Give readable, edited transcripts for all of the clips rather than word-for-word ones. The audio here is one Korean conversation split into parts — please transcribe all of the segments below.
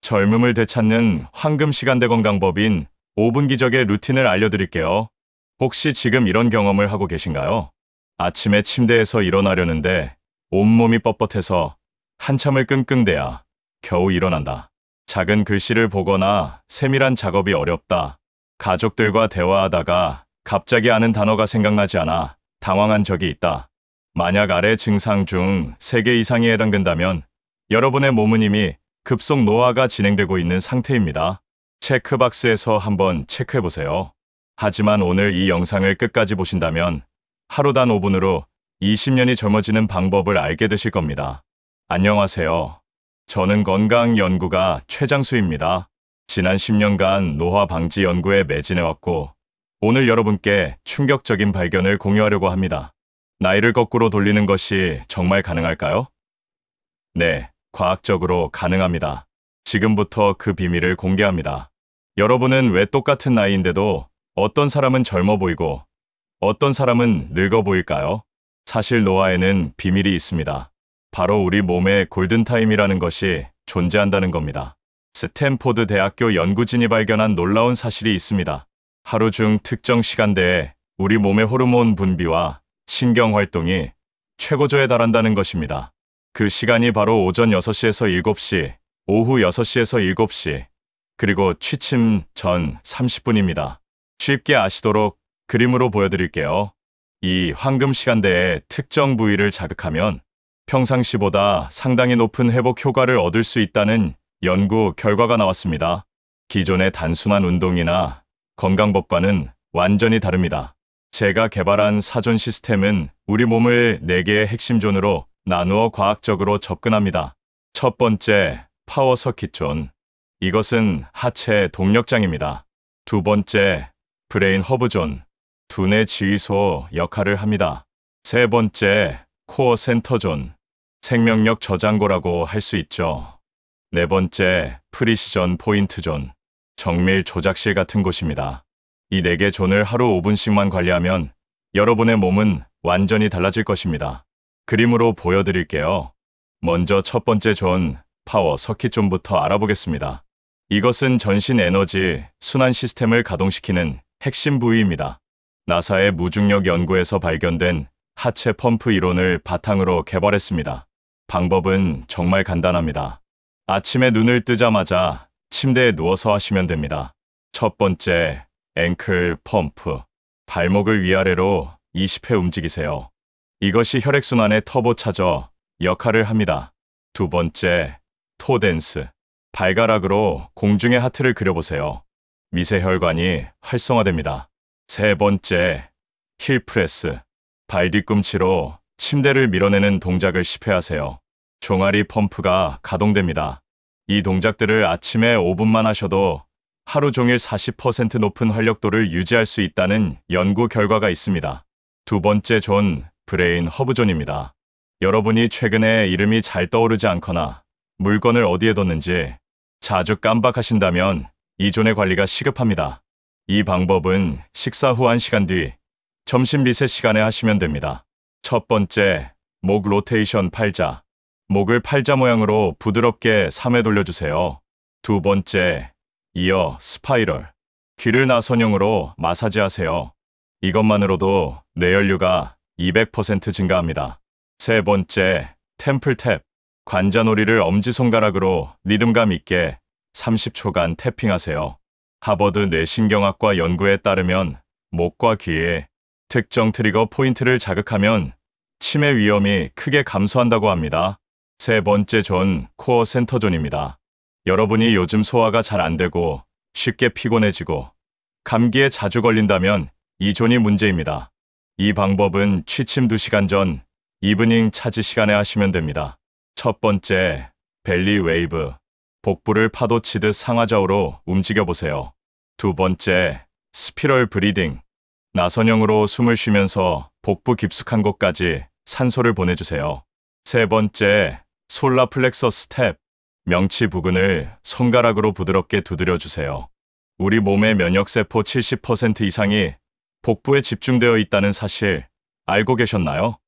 젊음을 되찾는 황금 시간대 건강법인 5분 기적의 루틴을 알려드릴게요. 혹시 지금 이런 경험을 하고 계신가요? 아침에 침대에서 일어나려는데 온몸이 뻣뻣해서 한참을 끙끙대야 겨우 일어난다. 작은 글씨를 보거나 세밀한 작업이 어렵다. 가족들과 대화하다가 갑자기 아는 단어가 생각나지 않아 당황한 적이 있다. 만약 아래 증상 중 3개 이상이 해당된다면 여러분의 몸은 이미 급속 노화가 진행되고 있는 상태입니다. 체크박스에서 한번 체크해보세요. 하지만 오늘 이 영상을 끝까지 보신다면 하루 단 5분으로 20년이 젊어지는 방법을 알게 되실 겁니다. 안녕하세요. 저는 건강연구가 최장수입니다. 지난 10년간 노화 방지 연구에 매진해왔고 오늘 여러분께 충격적인 발견을 공유하려고 합니다. 나이를 거꾸로 돌리는 것이 정말 가능할까요? 네, 과학적으로 가능합니다. 지금부터 그 비밀을 공개합니다. 여러분은 왜 똑같은 나이인데도 어떤 사람은 젊어 보이고 어떤 사람은 늙어 보일까요? 사실 노화에는 비밀이 있습니다. 바로 우리 몸의 골든타임이라는 것이 존재한다는 겁니다. 스탠포드 대학교 연구진이 발견한 놀라운 사실이 있습니다. 하루 중 특정 시간대에 우리 몸의 호르몬 분비와 신경 활동이 최고조에 달한다는 것입니다. 그 시간이 바로 오전 6시에서 7시, 오후 6시에서 7시, 그리고 취침 전 30분입니다. 쉽게 아시도록 그림으로 보여드릴게요. 이 황금 시간대에 특정 부위를 자극하면 평상시보다 상당히 높은 회복 효과를 얻을 수 있다는 연구 결과가 나왔습니다. 기존의 단순한 운동이나 건강법과는 완전히 다릅니다. 제가 개발한 사존 시스템은 우리 몸을 4개의 핵심 존으로 나누어 과학적으로 접근합니다. 첫 번째, 파워 서킷 존. 이것은 하체 동력장입니다. 두 번째, 브레인 허브 존. 두뇌 지휘소 역할을 합니다. 세 번째, 코어 센터 존. 생명력 저장고라고 할 수 있죠. 네 번째, 프리시전 포인트 존. 정밀 조작실 같은 곳입니다. 이 4개 존을 하루 5분씩만 관리하면 여러분의 몸은 완전히 달라질 것입니다. 그림으로 보여드릴게요. 먼저 첫 번째 존, 파워 서킷 존부터 알아보겠습니다. 이것은 전신 에너지 순환 시스템을 가동시키는 핵심 부위입니다. 나사의 무중력 연구에서 발견된 하체 펌프 이론을 바탕으로 개발했습니다. 방법은 정말 간단합니다. 아침에 눈을 뜨자마자 침대에 누워서 하시면 됩니다. 첫 번째, 앵클 펌프. 발목을 위아래로 20회 움직이세요. 이것이 혈액순환의 터보차저 역할을 합니다. 두 번째, 토 댄스. 발가락으로 공중의 하트를 그려보세요. 미세혈관이 활성화됩니다. 세 번째, 힐 프레스. 발 뒤꿈치로 침대를 밀어내는 동작을 10회 하세요. 종아리 펌프가 가동됩니다. 이 동작들을 아침에 5분만 하셔도 하루 종일 40% 높은 활력도를 유지할 수 있다는 연구 결과가 있습니다. 두 번째 존, 브레인 허브 존입니다. 여러분이 최근에 이름이 잘 떠오르지 않거나 물건을 어디에 뒀는지 자주 깜빡하신다면 이 존의 관리가 시급합니다. 이 방법은 식사 후 1시간 뒤 점심 리셋 시간에 하시면 됩니다. 첫 번째, 목 로테이션 팔자. 목을 팔자 모양으로 부드럽게 3회 돌려주세요. 두 번째, 이어 스파이럴. 귀를 나선형으로 마사지하세요. 이것만으로도 뇌연류가 200% 증가합니다. 세 번째, 템플 탭. 관자놀이를 엄지손가락으로 리듬감 있게 30초간 태핑하세요. 하버드 뇌신경학과 연구에 따르면 목과 귀에 특정 트리거 포인트를 자극하면 치매 위험이 크게 감소한다고 합니다. 세 번째 존, 코어 센터 존입니다. 여러분이 요즘 소화가 잘 안 되고 쉽게 피곤해지고 감기에 자주 걸린다면 이 존이 문제입니다. 이 방법은 취침 2시간 전 이브닝 차지 시간에 하시면 됩니다. 첫 번째, 벨리 웨이브. 복부를 파도 치듯 상하좌우로 움직여보세요. 두 번째, 스피럴 브리딩. 나선형으로 숨을 쉬면서 복부 깊숙한 곳까지 산소를 보내주세요. 세 번째, 솔라 플렉서 스텝. 명치 부근을 손가락으로 부드럽게 두드려주세요. 우리 몸의 면역세포 70% 이상이 복부에 집중되어 있다는 사실 알고 계셨나요?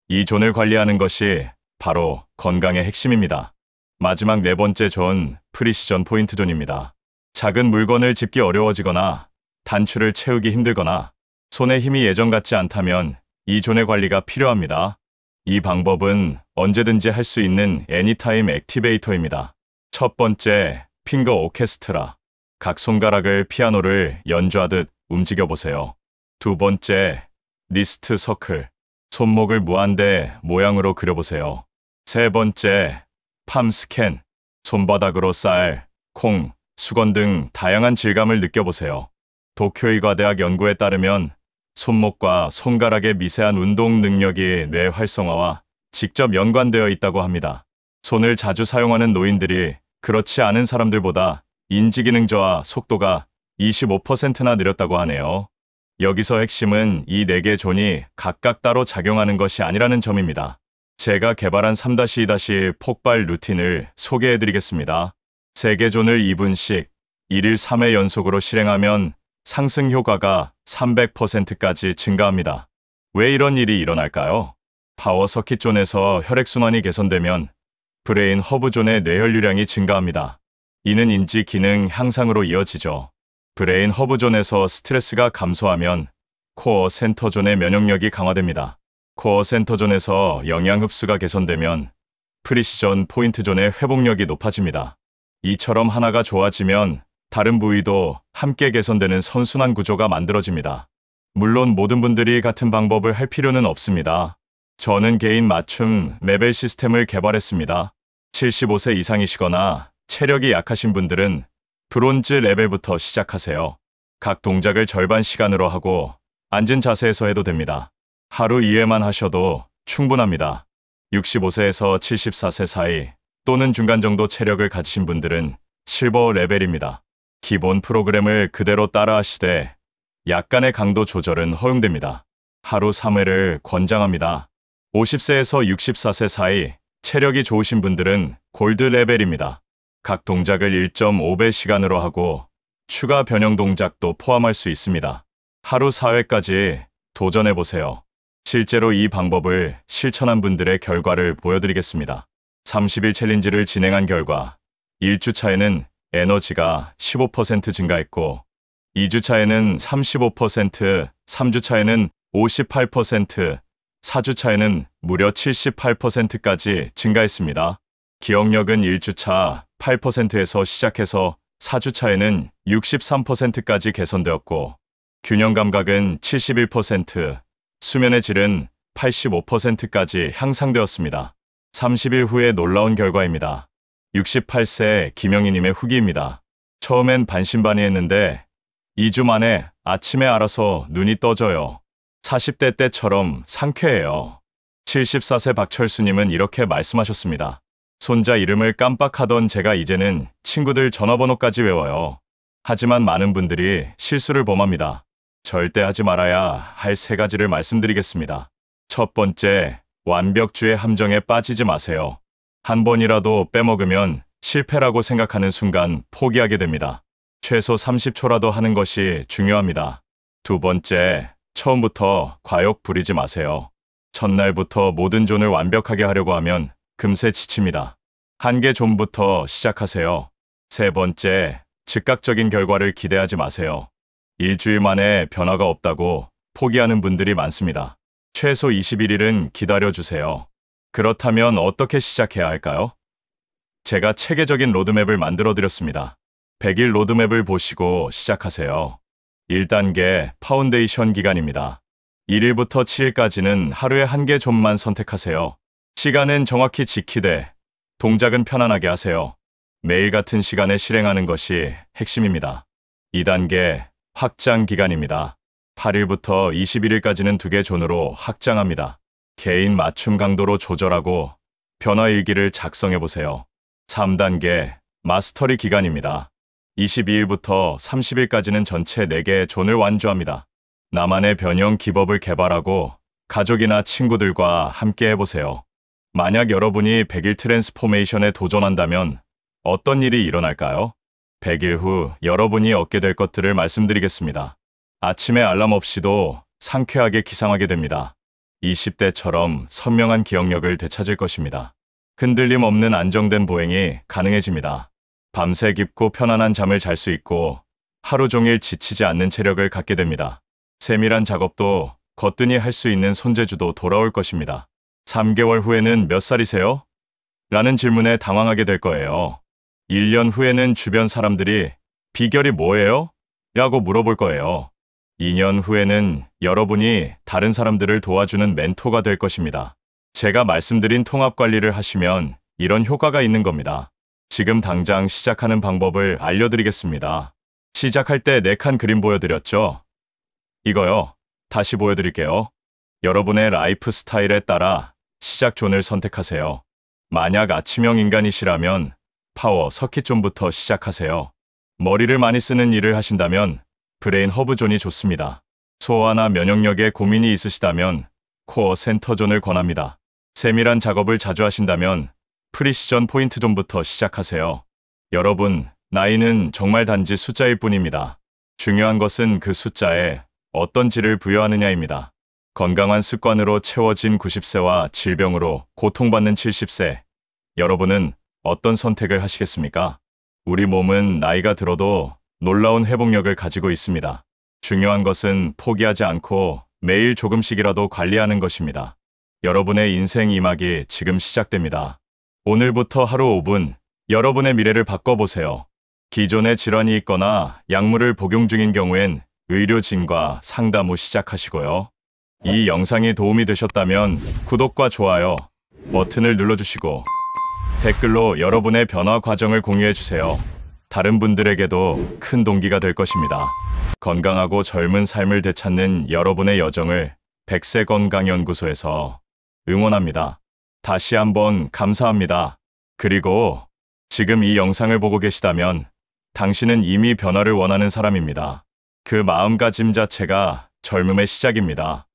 이 존을 관리하는 것이 바로 건강의 핵심입니다. 마지막 네 번째 존, 프리시전 포인트 존입니다. 작은 물건을 짚기 어려워지거나 단추를 채우기 힘들거나 손에 힘이 예전 같지 않다면 이 존의 관리가 필요합니다. 이 방법은 언제든지 할 수 있는 애니타임 액티베이터입니다. 첫 번째, 핑거 오케스트라. 각 손가락을 피아노를 연주하듯 움직여보세요. 두 번째, 리스트 서클. 손목을 무한대 모양으로 그려보세요. 세 번째, 팜 스캔. 손바닥으로 쌀, 콩, 수건 등 다양한 질감을 느껴보세요. 도쿄의과대학 연구에 따르면 손목과 손가락의 미세한 운동 능력이 뇌 활성화와 직접 연관되어 있다고 합니다. 손을 자주 사용하는 노인들이 그렇지 않은 사람들보다 인지기능 저하 속도가 25%나 느렸다고 하네요. 여기서 핵심은 이 4개 존이 각각 따로 작용하는 것이 아니라는 점입니다. 제가 개발한 3-2- 폭발 루틴을 소개해드리겠습니다. 3개 존을 2분씩 1일 3회 연속으로 실행하면 상승 효과가 300%까지 증가합니다. 왜 이런 일이 일어날까요? 파워 서킷 존에서 혈액순환이 개선되면 브레인 허브 존의 뇌혈류량이 증가합니다. 이는 인지 기능 향상으로 이어지죠. 브레인 허브 존에서 스트레스가 감소하면 코어 센터 존의 면역력이 강화됩니다. 코어 센터 존에서 영양 흡수가 개선되면 프리시전 포인트 존의 회복력이 높아집니다. 이처럼 하나가 좋아지면 다른 부위도 함께 개선되는 선순환 구조가 만들어집니다. 물론 모든 분들이 같은 방법을 할 필요는 없습니다. 저는 개인 맞춤 레벨 시스템을 개발했습니다. 75세 이상이시거나 체력이 약하신 분들은 브론즈 레벨부터 시작하세요. 각 동작을 절반 시간으로 하고 앉은 자세에서 해도 됩니다. 하루 2회만 하셔도 충분합니다. 65세에서 74세 사이 또는 중간 정도 체력을 가지신 분들은 실버 레벨입니다. 기본 프로그램을 그대로 따라하시되 약간의 강도 조절은 허용됩니다. 하루 3회를 권장합니다. 50세에서 64세 사이 체력이 좋으신 분들은 골드 레벨입니다. 각 동작을 1.5배 시간으로 하고 추가 변형 동작도 포함할 수 있습니다. 하루 4회까지 도전해보세요. 실제로 이 방법을 실천한 분들의 결과를 보여드리겠습니다. 30일 챌린지를 진행한 결과 1주차에는 에너지가 15% 증가했고 2주차에는 35%, 3주차에는 58%, 4주차에는 무려 78%까지 증가했습니다. 기억력은 1주차 8%에서 시작해서 4주차에는 63%까지 개선되었고 균형 감각은 71%, 수면의 질은 85%까지 향상되었습니다. 30일 후에 놀라운 결과입니다. 68세 김영희님의 후기입니다. 처음엔 반신반의했는데 2주 만에 아침에 알아서 눈이 떠져요. 40대 때처럼 상쾌해요. 74세 박철수님은 이렇게 말씀하셨습니다. 손자 이름을 깜빡하던 제가 이제는 친구들 전화번호까지 외워요. 하지만 많은 분들이 실수를 범합니다. 절대 하지 말아야 할 3가지를 말씀드리겠습니다. 첫 번째, 완벽주의 함정에 빠지지 마세요. 한 번이라도 빼먹으면 실패라고 생각하는 순간 포기하게 됩니다. 최소 30초라도 하는 것이 중요합니다. 두 번째, 처음부터 과욕 부리지 마세요. 첫날부터 모든 존을 완벽하게 하려고 하면 금세 지칩니다. 한 개 존부터 시작하세요. 세 번째, 즉각적인 결과를 기대하지 마세요. 일주일 만에 변화가 없다고 포기하는 분들이 많습니다. 최소 21일은 기다려주세요. 그렇다면 어떻게 시작해야 할까요? 제가 체계적인 로드맵을 만들어 드렸습니다. 100일 로드맵을 보시고 시작하세요. 1단계 파운데이션 기간입니다. 1일부터 7일까지는 하루에 한 개 존만 선택하세요. 시간은 정확히 지키되 동작은 편안하게 하세요. 매일 같은 시간에 실행하는 것이 핵심입니다. 2단계 확장 기간입니다. 8일부터 21일까지는 2개 존으로 확장합니다. 개인 맞춤 강도로 조절하고 변화 일기를 작성해 보세요. 3단계 마스터리 기간입니다. 22일부터 30일까지는 전체 4개 존을 완주합니다. 나만의 변형 기법을 개발하고 가족이나 친구들과 함께 해보세요. 만약 여러분이 100일 트랜스포메이션에 도전한다면 어떤 일이 일어날까요? 100일 후 여러분이 얻게 될 것들을 말씀드리겠습니다. 아침에 알람 없이도 상쾌하게 기상하게 됩니다. 20대처럼 선명한 기억력을 되찾을 것입니다. 흔들림 없는 안정된 보행이 가능해집니다. 밤새 깊고 편안한 잠을 잘 수 있고 하루 종일 지치지 않는 체력을 갖게 됩니다. 세밀한 작업도 거뜬히 할 수 있는 손재주도 돌아올 것입니다. 3개월 후에는 몇 살이세요? 라는 질문에 당황하게 될 거예요. 1년 후에는 주변 사람들이 비결이 뭐예요? 라고 물어볼 거예요. 2년 후에는 여러분이 다른 사람들을 도와주는 멘토가 될 것입니다. 제가 말씀드린 통합 관리를 하시면 이런 효과가 있는 겁니다. 지금 당장 시작하는 방법을 알려드리겠습니다. 시작할 때 4칸 그림 보여드렸죠? 이거요. 다시 보여드릴게요. 여러분의 라이프 스타일에 따라 시작 존을 선택하세요. 만약 아침형 인간이시라면 파워 서킷 존부터 시작하세요. 머리를 많이 쓰는 일을 하신다면 브레인 허브 존이 좋습니다. 소화나 면역력에 고민이 있으시다면 코어 센터 존을 권합니다. 세밀한 작업을 자주 하신다면 프리시전 포인트 존부터 시작하세요. 여러분, 나이는 정말 단지 숫자일 뿐입니다. 중요한 것은 그 숫자에 어떤 질을 부여하느냐입니다. 건강한 습관으로 채워진 90세와 질병으로 고통받는 70세. 여러분은 어떤 선택을 하시겠습니까? 우리 몸은 나이가 들어도 놀라운 회복력을 가지고 있습니다. 중요한 것은 포기하지 않고 매일 조금씩이라도 관리하는 것입니다. 여러분의 인생 2막이 지금 시작됩니다. 오늘부터 하루 5분, 여러분의 미래를 바꿔보세요. 기존에 질환이 있거나 약물을 복용 중인 경우엔 의료진과 상담 후 시작하시고요. 이 영상이 도움이 되셨다면 구독과 좋아요 버튼을 눌러주시고 댓글로 여러분의 변화 과정을 공유해주세요. 다른 분들에게도 큰 동기가 될 것입니다. 건강하고 젊은 삶을 되찾는 여러분의 여정을 백세건강연구소에서 응원합니다. 다시 한번 감사합니다. 그리고 지금 이 영상을 보고 계시다면 당신은 이미 변화를 원하는 사람입니다. 그 마음가짐 자체가 젊음의 시작입니다.